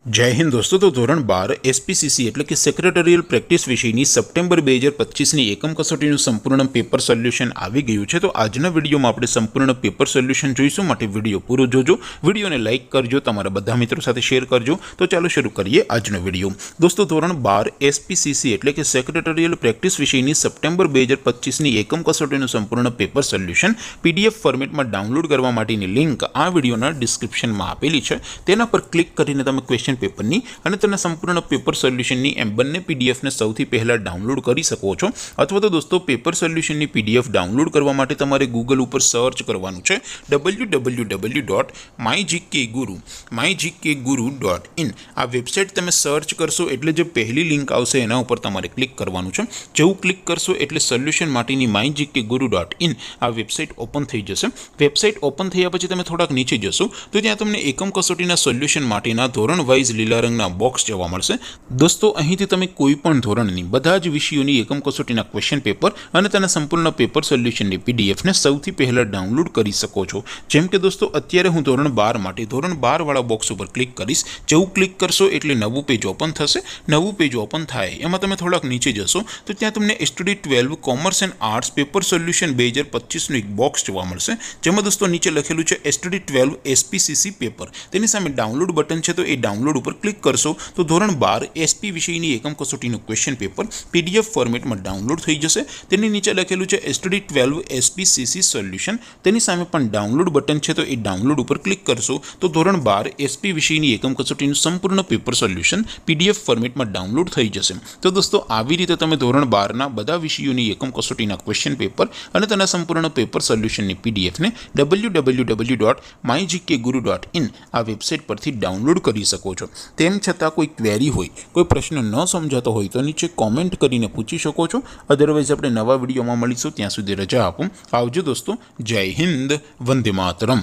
जय हिंद दोस्तों। तो धोरण 12 एसपीसीसी એટલે કે સેક્રેટરીયલ પ્રેક્ટિસ વિષયની સપ્ટેમ્બર 2025ની એકમ કસોટીનું સંપૂર્ણ પેપર સોલ્યુશન આવી ગયું છે। તો આજના વિડીયોમાં આપણે સંપૂર્ણ પેપર સોલ્યુશન જોઈશું, માટે વિડીયો પૂરો જોજો, વિડીયોને લાઇક કરજો, તમારા બધા મિત્રો સાથે શેર કરજો। તો ચાલો શરૂ કરીએ આજનો વિડીયો। દોસ્તો ધોરણ 12 એસપીસીસી એટલે કે સેક્રેટરીયલ પ્રેક્ટિસ વિષયની સપ્ટેમ્બર 2025ની એકમ કસોટીનું સંપૂર્ણ પેપર સોલ્યુશન પીડીએફ ફોર્મેટમાં ડાઉનલોડ કરવા માટેની લિંક આ વિડીયોના ડિસ્ક્રિપ્શનમાં આપેલી છે। તેના પર ક્લિક કરીને તમે ક્વેશ્ચન પેપરની અને તેના સંપૂર્ણ પેપર સોલ્યુશનની એમ બંને પીડીએફને સૌથી પહેલાં ડાઉનલોડ કરી શકો છો। અથવા તો દોસ્તો પેપર સોલ્યુશનની પીડીએફ ડાઉનલોડ કરવા માટે તમારે ગૂગલ ઉપર સર્ચ કરવાનું છે www.mygkguru.in। આ વેબસાઇટ તમે સર્ચ કરશો એટલે જે પહેલી લિંક આવશે એના ઉપર તમારે ક્લિક કરવાનું છે। જેવું ક્લિક કરશો એટલે સોલ્યુશન માટેની mygkguru.in આ વેબસાઇટ ઓપન થઈ જશે। વેબસાઇટ ઓપન થયા પછી તમે થોડાક નીચે જશો તો ત્યાં તમને એકમ કસોટીના સોલ્યુશન માટેના ધોરણ વાઇઝ લીલા રંગના બોક્સ જોવા મળશે। દોસ્તો અહીંથી તમે કોઈ પણ ધોરણની બધા જ વિષયોની એકમ કસોટીના ક્વેશ્ચન પેપર અને તેના સંપૂર્ણ પેપર સોલ્યુશનની પીડીએફને સૌથી પહેલાં ડાઉનલોડ કરી શકો છો। જેમ કે દોસ્તો અત્યારે હું ધોરણ 12 માટે ધોરણ 12 વાળા બોક્સ ઉપર ક્લિક કરીશ। જેવું ક્લિક કરશો એટલે નવું પેજ ઓપન થશે। નવું પેજ ઓપન થાય એમાં તમે થોડાક નીચે જશો તો ત્યાં તમને study 12 commerce and arts paper solution 2025નું એક બોક્સ જોવા મળશે, જેમાં દોસ્તો નીચે લખેલું છે સ્ટડી 12 એસપીસીસી પેપર। તેની સામે ડાઉનલોડ બટન છે, તો એ ડાઉનલોડ ઉપર ક્લિક કરશો તો ધોરણ 12 એસપી વિષયની એકમ કસોટીનું ક્વેશ્ચન પેપર પીડીએફ ફોર્મેટમાં ડાઉનલોડ થઈ જશે। તેની નીચે લખેલું છે સ્ટડી 12 એસપીસીસી સોલ્યુશન, તેની સામે પણ ડાઉનલોડ બટન છે, તો એ ડાઉનલોડ ઉપર ક્લિક કરશો તો ધોરણ 12 એસપી વિષયની એકમ કસોટીનું સંપૂર્ણ પેપર સોલ્યુશન પીડીએફ ફોર્મેટમાં ડાઉનલોડ થઈ જશે। તો દોસ્તો આવી રીતે તમે ધોરણ 12ના બધા વિષયોની એકમ કસોટીના ક્વેશ્ચન પેપર અને તેના સંપૂર્ણ પેપર સોલ્યુશનની પીડીએફને www.mygkguru.in આ વેબસાઇટ પરથી ડાઉનલોડ કરી શકો છો। તેમ છતાં કોઈ ક્વેરી હોય, કોઈ પ્રશ્ન ન સમજાતો હોય તો નીચે કોમેન્ટ કરીને પૂછી શકો છો। અધરવાઇઝ આપણે નવા વિડીયોમાં મળીશું, ત્યાં સુધી રજા આપો। આવજો દોસ્તો, જય હિન્દ, વંદે માતરમ।